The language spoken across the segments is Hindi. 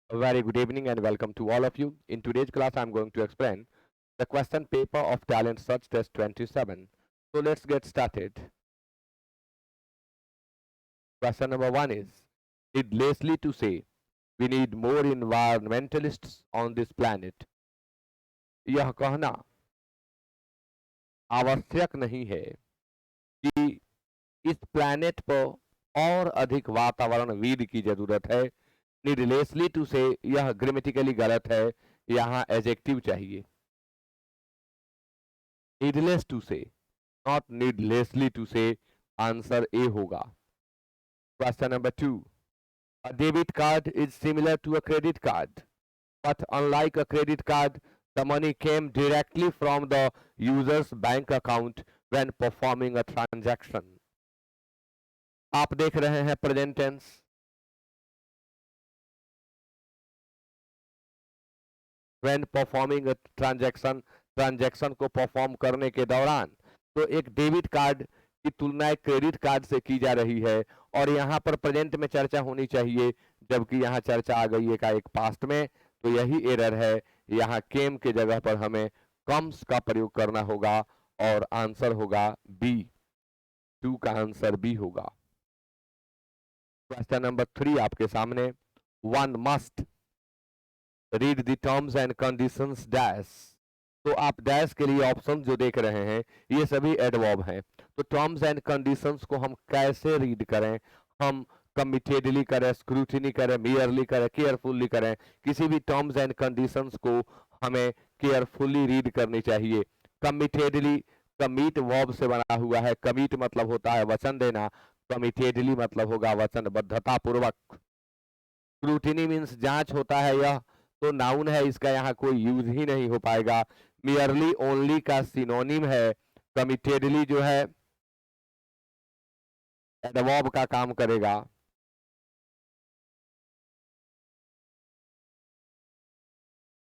A very good evening and welcome to all of you. In today's class, I'm going to explain the question paper of Talent Search Test 27. So let's get started. Question number one is, needlessly to say, we need more environmentalists on this planet. यह कहना आवश्यक नहीं है कि इस प्लैनेट पर और अधिक वातावरणविद की जरूरत है. नीडलेसली टू से यह ग्रामेटिकली गलत है. यहाँ एडजेक्टिव चाहिए. नीडलेस टू से, नॉट नीडलेसली टू से. आंसर ए होगा. Question number 2. A debit card is similar to a credit card, but unlike a credit card, the money came directly from the user's bank account when performing a transaction. आप देख रहे हैं present tense. when performing a transaction, transaction को परफॉर्म करने के दौरान. तो एक डेबिट कार्ड की तुलना एक क्रेडिट कार्ड से की जा रही है और यहाँ पर प्रेजेंट में चर्चा होनी चाहिए, जबकि यहाँ चर्चा आ गई है का एक पास्ट में. तो यही एरर है. यहाँ केम के जगह पर हमें कम्स का प्रयोग करना होगा और आंसर होगा बी. 2 का आंसर बी होगा. क्वेश्चन नंबर 3 आपके सामने. One must read the terms and conditions dash. तो आप डैश के लिए ऑप्शन जो देख रहे हैं ये सभी एडवर्ब हैं. तो टर्म्स एंड कंडीशंस को हम कैसे रीड करें? हम कमिटेडली करें, स्क्रूटिनी करें, मियरली करें, केयरफुल्ली करें? किसी भी टर्म्स एंड कंडीशंस को हमें केयरफुल्ली रीड करनी चाहिए. कमिटेडली, कमिट वर्ब से बना हुआ है. कमिट मतलब होता है वचन देना. कमिटेडली मतलब होगा वचनबद्धता पूर्वक. स्क्रूटिनी मीन्स जांच होता है. यह तो नाउन है, इसका यहाँ कोई यूज ही नहीं हो पाएगा. मियरली ओनली का सिनोनिम है. कमिटेडली जो है एडवर्ब का काम करेगा.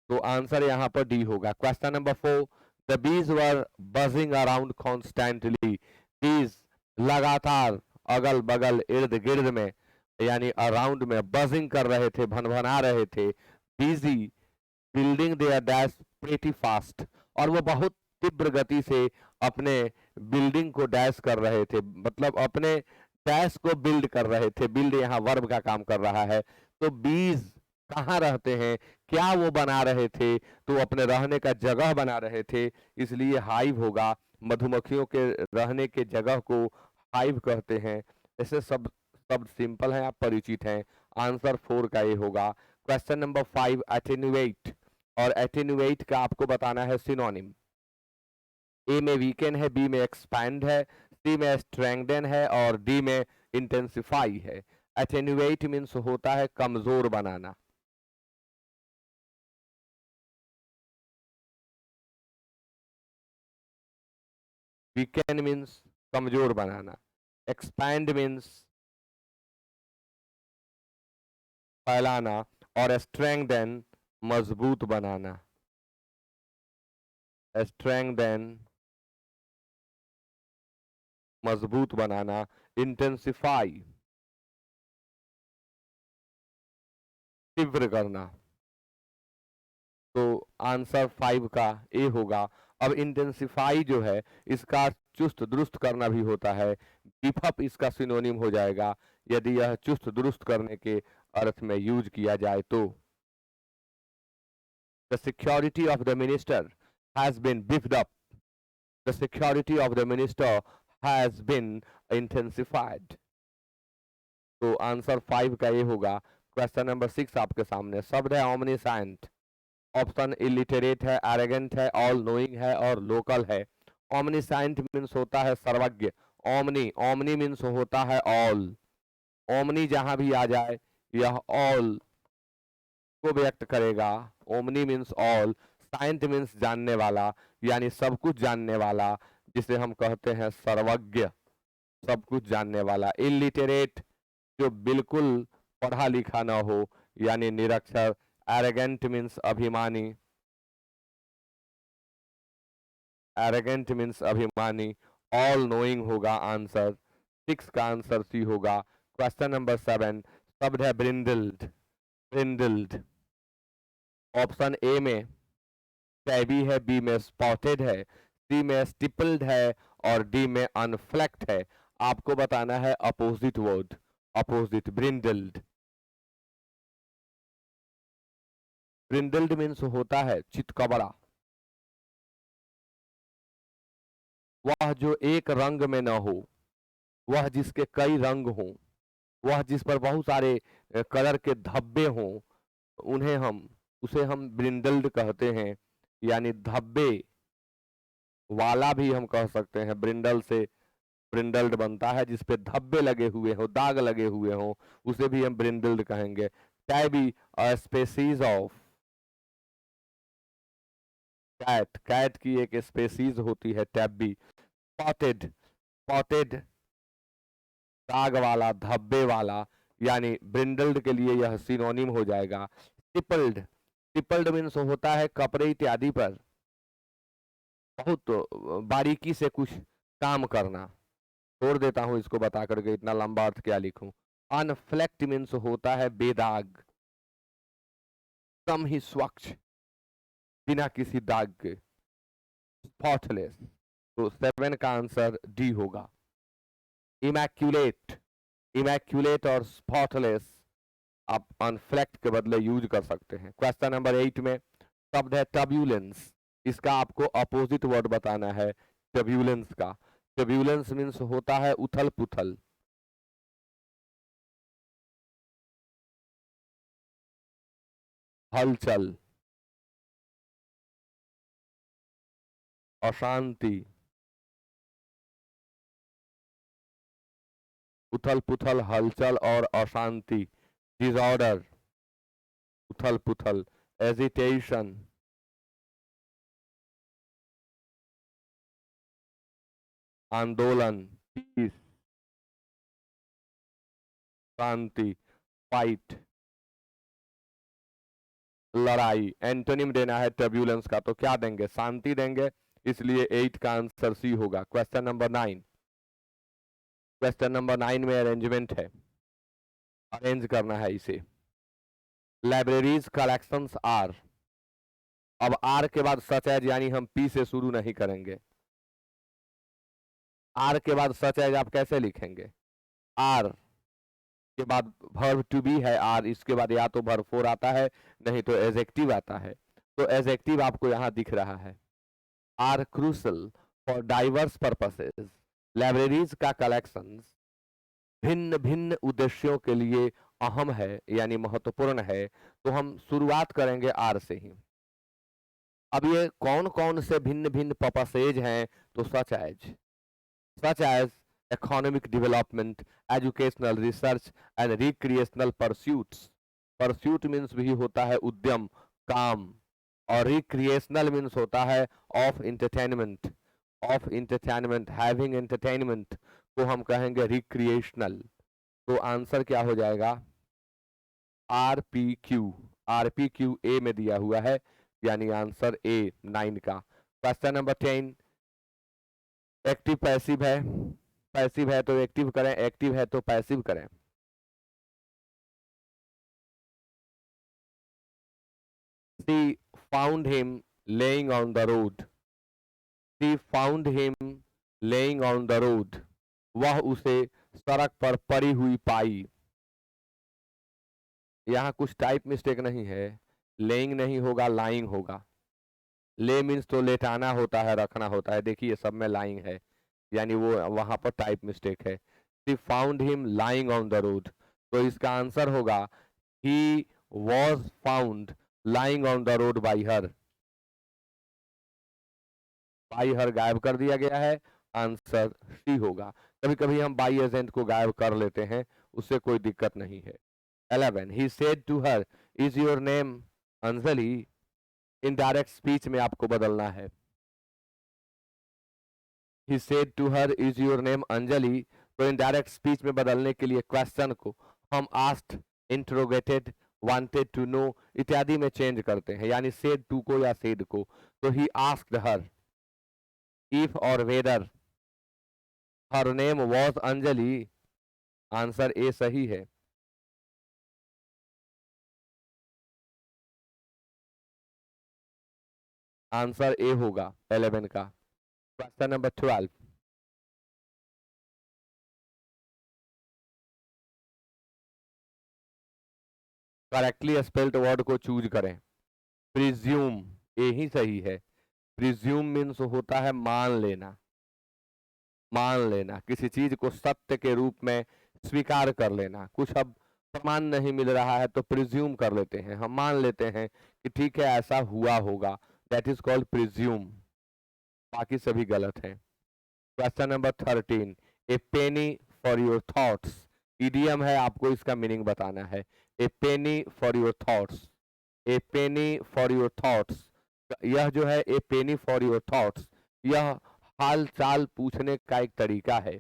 तो आंसर यहाँ पर डी होगा. Question number 4. The bees were buzzing around constantly. बीज लगातार अगल बगल इर्द गिर्द में यानी अराउंड में बजिंग कर रहे थे, भनभना रहे थे. Busy building their dash pretty fast. और वो बहुत तीव्र गति से अपने बिल्डिंग को डैश कर रहे थे, मतलब अपने डैश को बिल्ड कर रहे थे. बिल्ड यहाँ वर्ब का काम कर रहा है. तो बीज कहाँ रहते हैं, क्या वो बना रहे थे? तो अपने रहने का जगह बना रहे थे, इसलिए हाइव होगा. मधुमक्खियों के रहने के जगह को हाइव कहते हैं. ऐसे सब शब्द सिंपल हैं, आप परिचित हैं. आंसर 4 का ये होगा. Question number 5. एटेन्युएट. और एटेन्युएट का आपको बताना है सिनोनिम. ए में वीकेन है, बी में एक्सपैंड है, सी में स्ट्रेंगन है और डी में इंटेंसिफाई है. एटेन्युएट मीन्स होता है कमजोर बनाना. वीकेन मीन्स कमजोर बनाना. एक्सपैंड मीन्स फैलाना और स्ट्रेंगन मजबूत बनाना. स्ट्रेंगन मजबूत बनाना. इंटेंसिफाई तीव्र करना. तो आंसर 5 का ए होगा. अब इंटेंसिफाई जो है इसका चुस्त दुरुस्त करना भी होता है. बीफअप इसका सिनोनिम हो जाएगा यदि यह चुस्त दुरुस्त करने के अर्थ में यूज किया जाए तो. The security of the minister has been beefed up. The security of the minister has been intensified. तो आंसर 5 का ये होगा. क्वेश्चन नंबर 6 आपके सामने. शब्द है ओमनीसेंट. ऑप्शन इलिटरेट है, एरोगेंट है, ऑल नोइंग है और लोकल है. ओमनीसेंट मीन्स होता है सर्वज्ञ. ओमनी, ओमनी मीन्स होता है ऑल. ओमनी जहां भी आ जाए यह ऑल को व्यक्त करेगा. Omni means all. Scient means जानने वाला, यानी सब कुछ जानने वाला, जिसे हम कहते हैं सर्वज्ञ, सब कुछ जानने वाला. इलिटरेट जो बिल्कुल पढ़ा लिखा ना हो यानी निरक्षर. एरोगेंट मीन्स अभिमानी. एरोगेंट मीन्स अभिमानी. ऑल नोइंग होगा आंसर. 6 का आंसर सी होगा. Question number 7. शब्द है ब्रिंडल्ड. ब्रिंडल्ड। ऑप्शन ए में टैबी है, बी में स्पॉटेड है, सी में स्टिपल्ड है और डी में अनफ्लेक्ट है। आपको बताना है अपोजिट वर्ड, अपोजिट। ब्रिंडल्ड, ब्रिंडल्ड मीन्स होता है चितकबरा, वह जो एक रंग में न हो, वह जिसके कई रंग हों, वह जिस पर बहुत सारे कलर के धब्बे हों, उन्हें हम उसे हम ब्रिंडल्ड कहते हैं। यानी धब्बे वाला भी हम कह सकते हैं, ब्रिंडल से ब्रिंडल्ड बनता है, जिसपे धब्बे लगे हुए हो, दाग लगे हुए हो, उसे भी हम ब्रिंडल्ड कहेंगे। Tabby a species of cat, cat की एक स्पेसीज होती है टैबी। स्पॉटेड, स्पॉटेड दाग वाला, धब्बे वाला, यानी ब्रिंडल्ड के लिए यह सिनोनिम हो जाएगा। स्टिपल्ड, स्टिपल्ड मीन्स होता है कपड़े इत्यादि पर बहुत बारीकी से कुछ काम करना। छोड़ देता हूं इसको बता करके, इतना लंबा अर्थ क्या लिखूं। अनफ्लेक्ट मीन्स होता है बेदाग, कम ही स्वच्छ, बिना किसी दाग के, स्पॉटलेस। तो 7 का आंसर डी होगा। इमैक्यूलेट, इमैक्यूलेट और स्पॉटलेस आप अनफ्लेक्ट के बदले यूज कर सकते हैं। क्वेश्चन नंबर 8 में शब्द है टर्ब्यूलेंस, इसका आपको अपोजिट वर्ड बताना है टर्ब्यूलेंस का। टर्ब्यूलेंस मीन्स होता है उथल पुथल, हलचल, अशांति, उथल पुथल, हलचल और अशांति। डिसऑर्डर, उथल पुथल, एजिटेशन, आंदोलन, पीस, शांति, फाइट, लड़ाई। एंटोनिम देना है टर्ब्यूलेंस का, तो क्या देंगे? शांति देंगे, इसलिए 8 का आंसर सी होगा। क्वेश्चन नंबर 9, क्वेश्चन नंबर 9 में अरेंजमेंट है, अरेंज करना है इसे। लाइब्रेरीज कलेक्शंस आर, अब आर के बाद सच एज, यानी हम पी से शुरू नहीं करेंगे। आर के बाद सच एज आप कैसे लिखेंगे? आर के बाद वर्ब टू बी है आर, इसके बाद या तो वर्ब फोर आता है, नहीं तो एडजेक्टिव आता है। तो एडजेक्टिव आपको यहाँ दिख रहा है, are crucial for diverse purposes. Libraries का कलेक्शन भिन्न भिन्न उद्देश्यों के लिए अहम है, यानी महत्वपूर्ण है। तो हम शुरुआत करेंगे आर से ही। अब ये कौन कौन से भिन्न भिन्न पर्पसेज हैं? तो such as economic development, educational research and recreational pursuits। Pursuit means भी होता है उद्यम, काम, और recreational means होता है of entertainment, having entertainment को हम कहेंगे recreational। तो आंसर क्या हो जाएगा? RPQ, RPQ ए में दिया हुआ है, यानी आंसर ए 9 का। क्वेश्चन नंबर 10, एक्टिव पैसिव है, पैसिव है तो एक्टिव करें, एक्टिव है तो पैसिव करें। She found him laying on the road, she found him laying on the road, वह उसे सड़क पर पड़ी हुई पाई। यहाँ कुछ टाइप मिस्टेक नहीं है, लेइंग नहीं होगा, लाइंग होगा। ले मीन्स तो लेटाना होता है, रखना होता है, देखिए सब में लाइंग है, यानी वो वहां पर टाइप मिस्टेक है। She found him lying on the road, तो इसका आंसर होगा he was found lying on the road by her. By her गायब कर दिया गया है, आंसर सी होगा। कभी कभी हम बाई एजेंट को गायब कर लेते हैं, उससे कोई दिक्कत नहीं है। 11, he said to her is your name Anjali. Indirect speech में आपको बदलना है। He said to her, "Is your name Anjali?" तो इनडायरेक्ट स्पीच में बदलने के लिए क्वेश्चन को हम आस्क्ड, इंट्रोगेटेड, वांटेड टू नो इत्यादि में चेंज करते हैं, यानी सेड टू को या सेड को। तो he asked her if or whether her name was Anjali, answer A सही है। आंसर ए होगा 11 का। Question number 12, correctly spelled word को चूज करें। प्रिज्यूम, ये ही सही है। प्रिज्यूम मीन्स होता है मान लेना। मान लेना, किसी चीज को सत्य के रूप में स्वीकार कर लेना। कुछ अब प्रमाण नहीं मिल रहा है तो प्रिज्यूम कर लेते हैं, हम मान लेते हैं कि ठीक है ऐसा हुआ होगा, दैट इज कॉल्ड प्रिज्यूम। बाकी सभी गलत है। Question number 13, a penny for your thoughts. Idiom है, आपको इसका मीनिंग बताना है। A penny for your thoughts, a penny for your thoughts. यह जो है a penny for your thoughts, यह हाल चाल पूछने का एक तरीका है।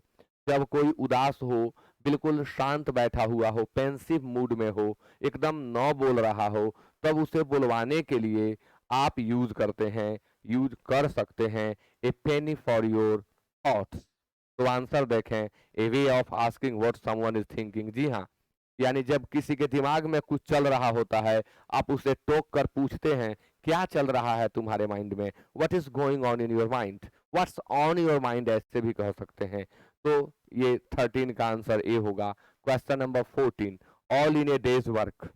जब कोई उदास हो, बिल्कुल शांत बैठा हुआ हो, पेंसिव मूड में हो, एकदम न बोल रहा हो, तब उसे बुलवाने के लिए आप यूज करते हैं, यूज कर सकते हैं a penny for your thoughts. तो आंसर देखें, a way of asking what someone is thinking. जी हाँ, यानी जब किसी के दिमाग में कुछ चल रहा होता है, आप उसे टोक कर पूछते हैं क्या चल रहा है तुम्हारे माइंड में, what is going on in your mind, what's on your mind, ऐसे भी कह सकते हैं। तो ये 13 का आंसर ए होगा। Question number 14, all in A days work.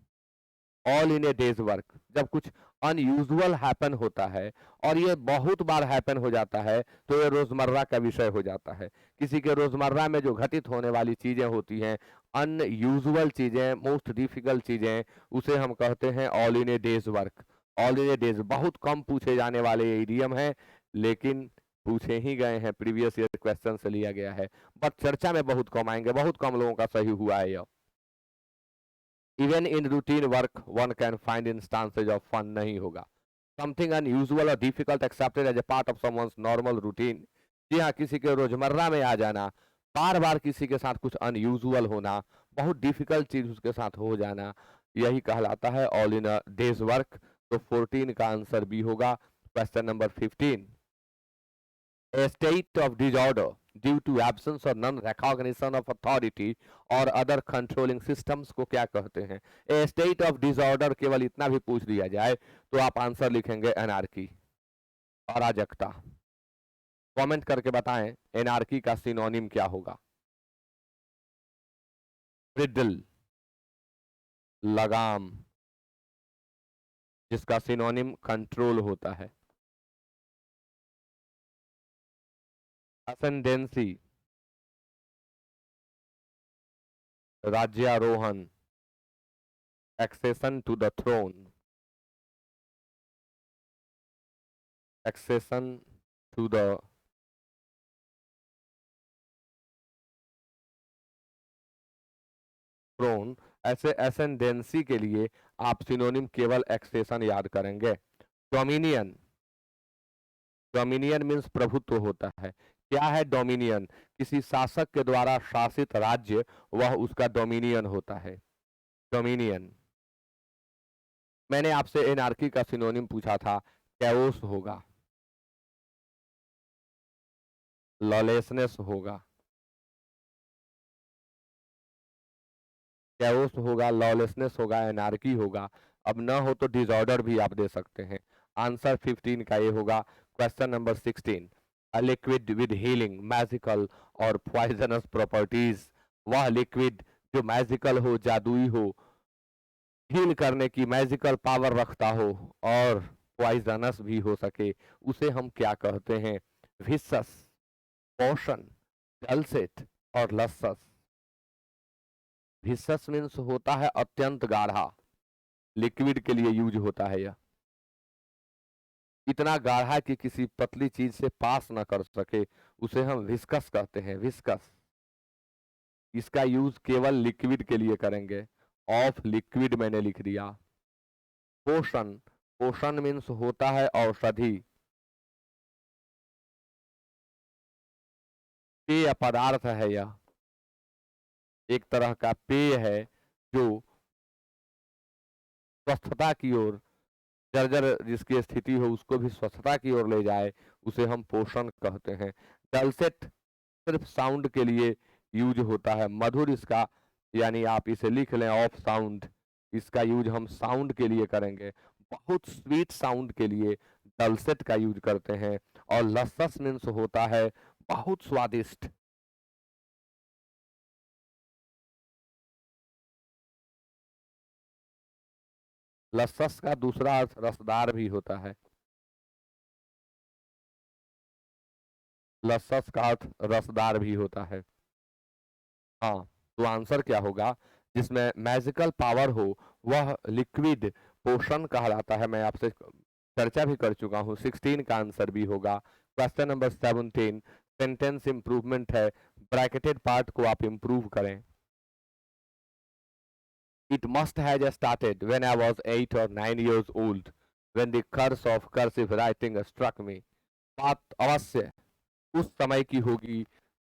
All in A days work, जब कुछ अनयूजुअल हैपन होता है और ये बहुत बार हैपन हो जाता है तो ये रोजमर्रा का विषय हो जाता है। किसी के रोजमर्रा में जो घटित होने वाली चीजें होती हैं, अनयूजुअल चीजें, मोस्ट डिफिकल्ट चीजें, उसे हम कहते हैं all in A days work. All in A days बहुत कम पूछे जाने वाले इडियम है, लेकिन पूछे ही गए हैं, प्रीवियस ईयर क्वेश्चन से लिया गया है, बट चर्चा में बहुत कम आएंगे, बहुत कम लोगों का सही हुआ है यह। Even in routine work one can find instances of fun, नहीं होगा। समथिंग अनयूजुअल और difficult accepted as a part of someone's normal routine. जी हाँ, किसी के रोजमर्रा में आ जाना, बार बार किसी के साथ कुछ अनयूजुअल होना, बहुत डिफिकल्ट चीज उसके साथ हो जाना, यही कहलाता है all in a days work. तो 14 का आंसर बी होगा। Question number 15, a state of disorder due to absence or non-recognition of authority और other controlling systems को क्या कहते हैं? A state of disorder, केवल इतना भी पूछ दिया जाए तो आप आंसर लिखेंगे एनार्की, अराजकता। कमेंट करके बताएं एनार्की का सिनोनिम क्या होगा। रिडल, लगाम, जिसका सिनोनिम कंट्रोल होता है। असेंडेंसी, राज्यारोहण, accession to the throne, accession to the throne. ऐसे एसेंडेंसी के लिए आप सिनोनिम केवल एक्सेशन याद करेंगे। डोमिनियन, डोमिनियन मीन्स प्रभुत्व होता है। क्या है डोमिनियन? किसी शासक के द्वारा शासित राज्य, वह उसका डोमिनियन होता है। डोमिनियन। मैंने आपसे एनार्की का सिनोनिम पूछा था, कैओस होगा, लॉलेसनेस होगा, कैओस होगा, लॉलेसनेस होगा, एनार्की होगा। अब न हो तो डिसऑर्डर भी आप दे सकते हैं। आंसर 15 का ये होगा। Question number 16, a liquid with healing, magical और पॉइजनस प्रॉपर्टीज। वह लिक्विड जो मैजिकल हो, जादुई हो, हील करने की मैजिकल पावर रखता हो और पॉइजनस भी हो सके, उसे हम क्या कहते हैं? विस्कस, पोशन, डलसेट और लस्सस। विस्कस मीन्स होता है अत्यंत गाढ़ा, लिक्विड के लिए यूज होता है यह। इतना गाढ़ा कि किसी पतली चीज से पास ना कर सके, उसे हम विस्कस कहते हैं, विस्कस। इसका यूज केवल लिक्विड के लिए करेंगे। ऑफ लिक्विड मैंने लिख दिया। पोषण, पोषण मीन्स होता है औषधि, पेय पदार्थ है यह, एक तरह का पेय है जो स्वस्थता की ओर, जर्जर जिसकी स्थिति हो उसको भी स्वस्थता की ओर ले जाए, उसे हम पोषण कहते हैं। डलसेट सिर्फ साउंड के लिए यूज होता है, मधुर इसका, यानी आप इसे लिख लें ऑफ साउंड, इसका यूज हम साउंड के लिए करेंगे, बहुत स्वीट साउंड के लिए डलसेट का यूज करते हैं। और लसस मीन्स होता है बहुत स्वादिष्ट। लसस का दूसरा अर्थ रसदार भी होता है। लसस का अर्थ रसदार भी होता है। हाँ, तो आंसर क्या होगा? जिसमें मैजिकल पावर हो वह लिक्विड पोषण कहलाता है। मैं आपसे चर्चा भी कर चुका हूँ। 16 का आंसर भी होगा। क्वेश्चन नंबर 17 सेंटेंस इंप्रूवमेंट है। ब्रैकेटेड पार्ट को आप इंप्रूव करें। It must have started when I was 8 or 9 years old, when the curse of cursive writing struck me. बात अवश्य उस समय की होगी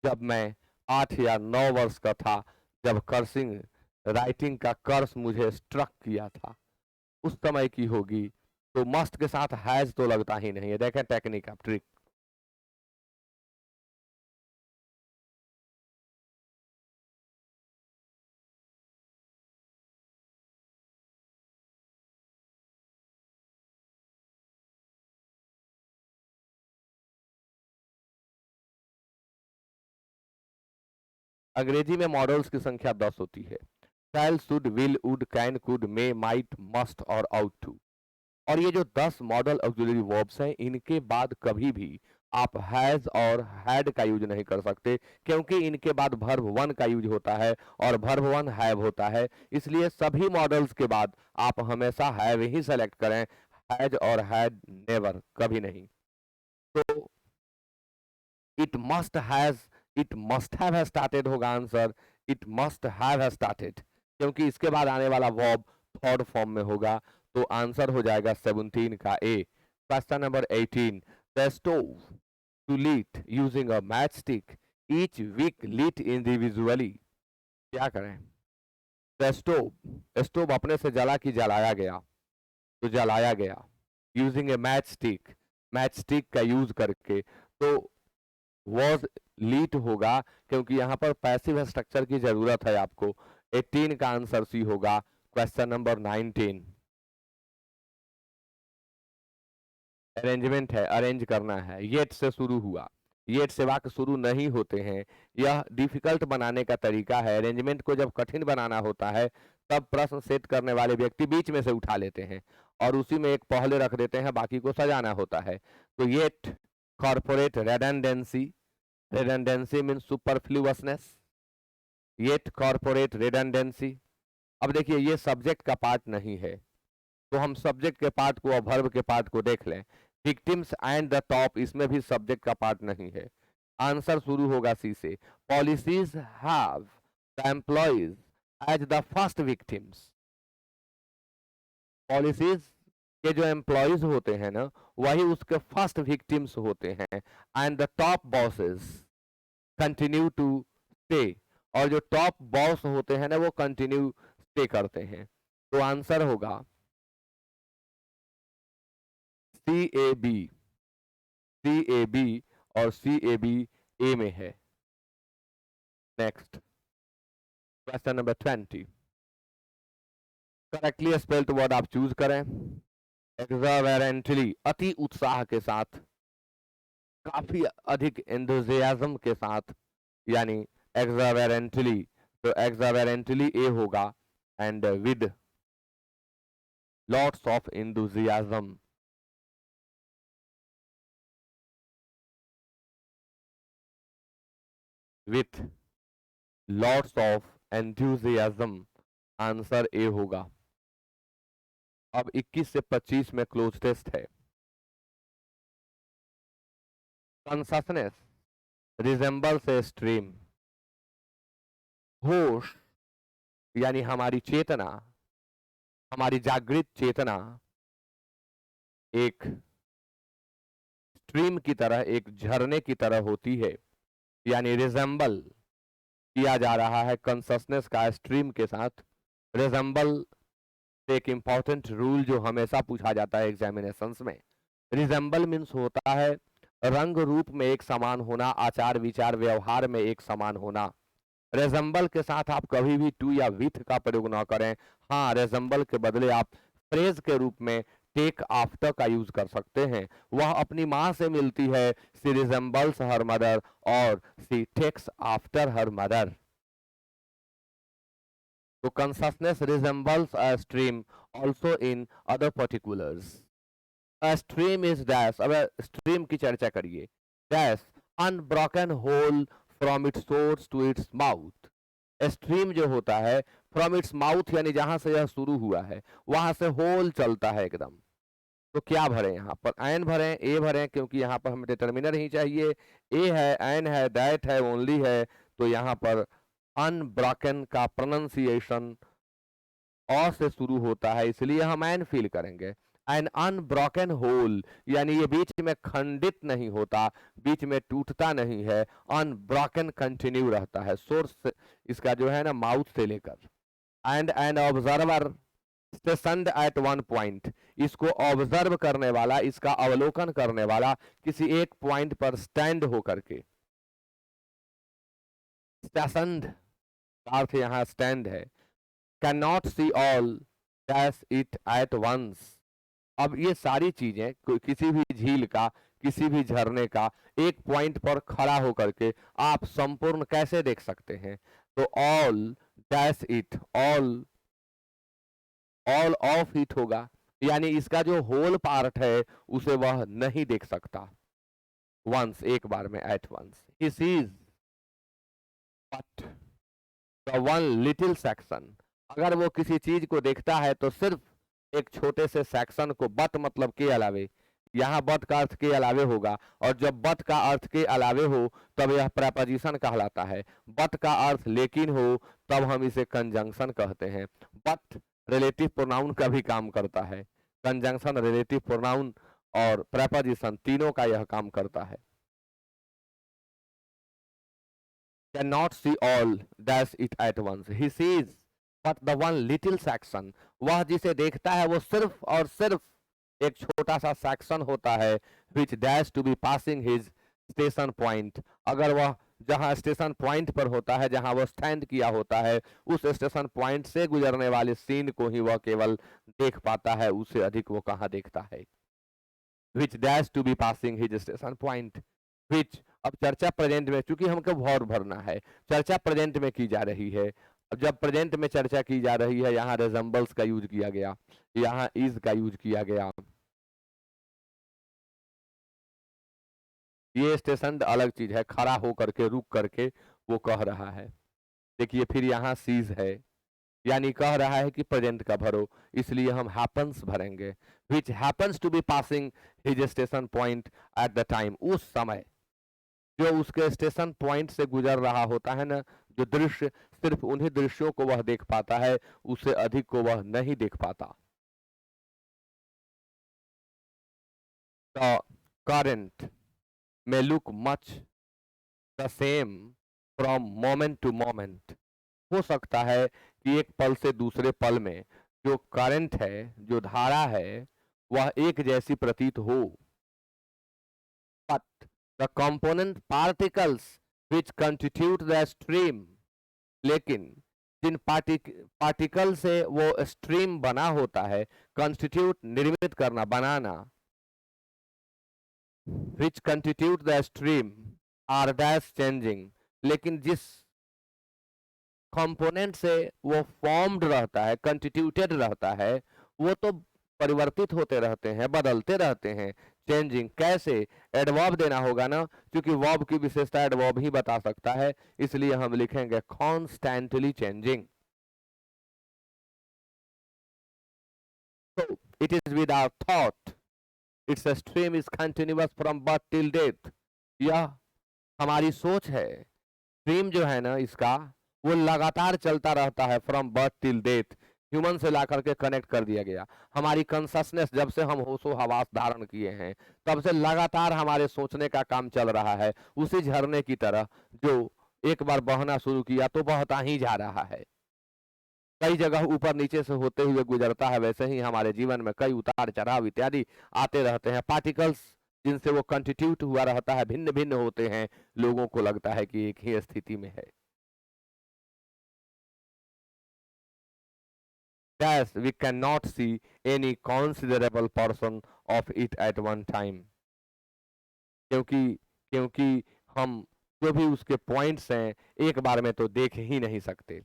जब मैं 8 या 9 वर्ष का था, जब कर्सिंग राइटिंग का कर्स मुझे स्ट्रक किया था, उस समय की होगी। तो मस्ट के साथ हैज तो लगता ही नहीं है। देखें टेक्निक ऑफ ट्रिक। अंग्रेजी में मॉडल्स की संख्या 10 होती है। Shall, should, will, would, can, could, may, might, must और आउट टू। और ये जो 10 मॉडल ऑक्सिलरी वर्ब्स हैं, इनके बाद कभी भी आप हैज और हैड का यूज नहीं कर सकते, क्योंकि इनके बाद वर्ब वन का यूज होता है और वर्ब वन हैव होता है। इसलिए सभी मॉडल्स के बाद आप हमेशा हैव ही सेलेक्ट करें, हैज और हैड नेवर, कभी नहीं। तो it must has, it must have started होगा answer. It must have started, क्योंकि इसके बाद आने वाला वर्ब थर्ड फॉर्म में होगा। तो आंसर हो जाएगा 17 का A. Question number 18 the stove to lit using a match stick each week lit individually. क्या करें? द स्टोव, स्टोव अपने से जला कि जलाया गया? तो जलाया गया यूजिंग ए मैच स्टिक, मैच स्टिक का यूज करके। तो वॉज लीट होगा, क्योंकि यहाँ पर पैसिव स्ट्रक्चर की जरूरत है आपको। 18 का आंसर सी होगा। क्वेश्चन नंबर 19 अरेंजमेंट है, अरेंज करना है। येट से शुरू हुआ, येट से वाक्य शुरू नहीं होते हैं। यह डिफिकल्ट बनाने का तरीका है। अरेंजमेंट को जब कठिन बनाना होता है, तब प्रश्न सेट करने वाले व्यक्ति बीच में से उठा लेते हैं और उसी में एक पहले रख देते हैं, बाकी को सजाना होता है। तो yet corporate redundancy, redundancy means superfluousness, yet corporate redundancy। अब देखिए ये सब्जेक्ट का पार्ट नहीं है, तो हम सब्जेक्ट के पार्ट को और वर्ब के पार्ट को देख लें। विक्टिम्स एंड द टॉप, इसमें भी सब्जेक्ट का पार्ट नहीं है। आंसर शुरू होगा सी से। Policies have the employees as the first victims. Policies के जो एम्प्लॉइज होते हैं ना, वही उसके फर्स्ट विक्टिम्स होते हैं। And the top bosses continue to stay, और जो टॉप बॉस होते हैं ना, वो कंटिन्यू स्टे करते हैं। तो आंसर होगा सी A B, C A B, और सी ए बी ए में है। Next question number 20 correctly spelled word आप चूज करें। एक्सरवेरेंटली, अति उत्साह के साथ, काफी अधिक एंथुसियाज्म के साथ, यानी एक्सरवेरेंटली। तो एक्सरवेरेंटली ए होगा। And with lots of enthusiasm, with lots of enthusiasm, answer A होगा। अब 21 से 25 में क्लोज टेस्ट है। कॉन्शसनेस रिजेंबल्स ए स्ट्रीम, होश यानी हमारी चेतना, हमारी जागृत चेतना एक स्ट्रीम की तरह, एक झरने की तरह होती है। यानी रिजेंबल किया जा रहा है कॉन्शसनेस का स्ट्रीम के साथ। रिजेंबल एक इंपॉर्टेंट रूल जो हमेशा पूछा जाता है एग्जामिनेशंस में। रिजेंबल मीन्स होता है रंग रूप में एक समान होना, आचार विचार व्यवहार में एक समान होना। रेजम्बल के साथ आप कभी भी टू या विथ का प्रयोग ना करें। हाँ, रेजम्बल के बदले आप फ्रेज के रूप में टेक आफ्टर का यूज कर सकते हैं। वह अपनी माँ से मिलती है, सी रिजेंबल्स हर मदर, और सी टेक्स आफ्टर हर मदर। तो consciousness resembles a stream also in other particulars. A stream is dash, अब stream की चर्चा करिए। dash unbroken hole from its source to its mouth। Stream जो होता है फ्रॉम इट्स माउथ, यानी जहां से यह शुरू हुआ है वहां से होल चलता है एकदम। तो क्या भरें यहाँ पर, एन भरें, ए भरें, क्योंकि यहाँ पर हमें डिटर्मिनर ही चाहिए। ए है, एन है, दैट है, ओनली है। तो यहाँ पर अनब्रोकन का प्रोनाउंसिएशन अ से शुरू होता है, इसलिए हम एन फील करेंगे। एन अनब्रोकन होल, यानी ये बीच में खंडित नहीं होता, बीच में टूटता नहीं है, अनब्रोकन कंटिन्यू रहता है, सोर्स इसका जो है ना माउथ से लेकर। And an observer stationed at one point, इसको ऑब्जर्व करने वाला, इसका अवलोकन करने वाला किसी एक पॉइंट पर स्टैंड होकर के। स्टेशनड का अर्थ यहाँ स्टैंड है। Can not see all dash it at once, अब ये सारी चीजें किसी भी झील का, किसी भी झरने का एक पॉइंट पर खड़ा होकर के आप संपूर्ण कैसे देख सकते हैं। तो all dash it, all all of it होगा, यानी इसका जो होल पार्ट है उसे वह नहीं देख सकता। वंस, एक बार में, at once. He sees but the one little section, अगर वो किसी चीज को देखता है तो सिर्फ एक छोटे से सेक्शन को, बट मतलब के अलावे, यहाँ बट का अर्थ के अलावे होगा, और जब बट का अर्थ के अलावे हो तब यह प्रपोजिशन कहलाता है। बट का अर्थ लेकिन हो तब हम इसे कंजंक्शन कहते हैं। बट रिलेटिव प्रोनाउन का भी काम करता है, कंजंक्शन, रिलेटिव प्रोनाउन और प्रपोजिशन तीनों का यह काम करता है। Can not see all dash it at once, he sees but the one little section, वह जिसे देखता है वो सिर्फ और सिर्फ एक छोटा सा सेक्शन होता है, which dash to be passing his station point, अगर वह जहां स्टेशन पॉइंट पर होता है, जहां वह स्टैंड किया होता है, उस स्टेशन पॉइंट से गुजरने वाले सीन को ही वह केवल देख पाता है, उससे अधिक वो कहाँ देखता है। Which dash to be passing his station point, which, अब चर्चा प्रेजेंट में, चूंकि हमको वर्ब भरना है, चर्चा प्रेजेंट में की जा रही है। अब जब प्रेजेंट में चर्चा की जा रही है, यहाँ रिजेंबल्स का यूज किया गया, यहाँ इज का यूज किया गया। ये स्टेशन अलग चीज है, खड़ा होकर के, रुक करके वो कह रहा है। देखिए फिर यहाँ सीज है, यानी कह रहा है कि प्रेजेंट का भरो, इसलिए हम हैपन्स भरेंगे। Which happens to be passing his station point at the time, उस समय जो उसके स्टेशन पॉइंट से गुजर रहा होता है ना, जो दृश्य सिर्फ उन्हीं दृश्यों को वह देख पाता है, उससे अधिक को वह नहीं देख पाता। The current may look much the same from moment to moment, हो सकता है कि एक पल से दूसरे पल में जो करंट है, जो धारा है, वह एक जैसी प्रतीत हो। but the component particles which constitute the stream, लेकिन जिन पार्टिकल से वो स्ट्रीम बना होता है, कंस्टिट्यूट निर्मित करना, बनाना, which constitute the stream are dash changing, लेकिन जिस कंपोनेंट से वो फॉर्म्ड रहता है, कंस्टिट्यूटेड रहता है, वो तो परिवर्तित होते रहते हैं, बदलते रहते हैं। चेंजिंग कैसे, एडवर्ब देना होगा ना, क्योंकि वर्ब की विशेषता एडवर्ब ही बता सकता है, इसलिए हम लिखेंगे constantly changing. So it is without thought, its stream is continuous from birth till death, यह हमारी सोच है। स्ट्रीम जो है ना इसका, वो लगातार चलता रहता है, from birth till death, human से ला करके कनेक्ट कर दिया गया। हमारी कॉन्शसनेस, जब से हम होशो हवास धारण किए हैं तब से लगातार हमारे सोचने का काम चल रहा है, उसी झरने की तरह जो एक बार बहना शुरू किया तो बहता ही जा रहा है, कई जगह ऊपर नीचे से होते हुए गुजरता है। वैसे ही हमारे जीवन में कई उतार चढ़ाव इत्यादि आते रहते हैं। पार्टिकल्स जिनसे वो कंस्टिट्यूट हुआ रहता है भिन्न भिन्न होते हैं, लोगों को लगता है कि एक ही स्थिति में है। dash we cannot see any considerable portion of it at one time। क्योंकि क्योंकि हम जो भी उसके पॉइंट्स हैं एक बार में तो देख ही नहीं सकते।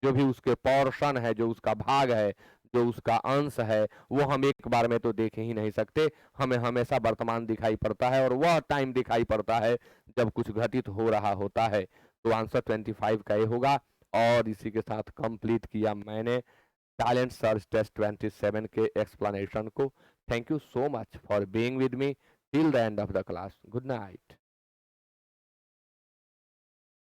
जो भी उसके पोर्शन है, जो उसका भाग है, जो उसका अंश है, वो हम एक बार में तो देख ही नहीं सकते। हमें हमेशा वर्तमान दिखाई पड़ता है और वह टाइम दिखाई पड़ता है जब कुछ घटित हो रहा होता है। तो आंसर 25 का ये होगा। और इसी के साथ कंप्लीट किया मैंने टैलेंट सर्च टेस्ट 27 के एक्सप्लेनेशन को। Thank you so much for being with me till the end of the class. Good night.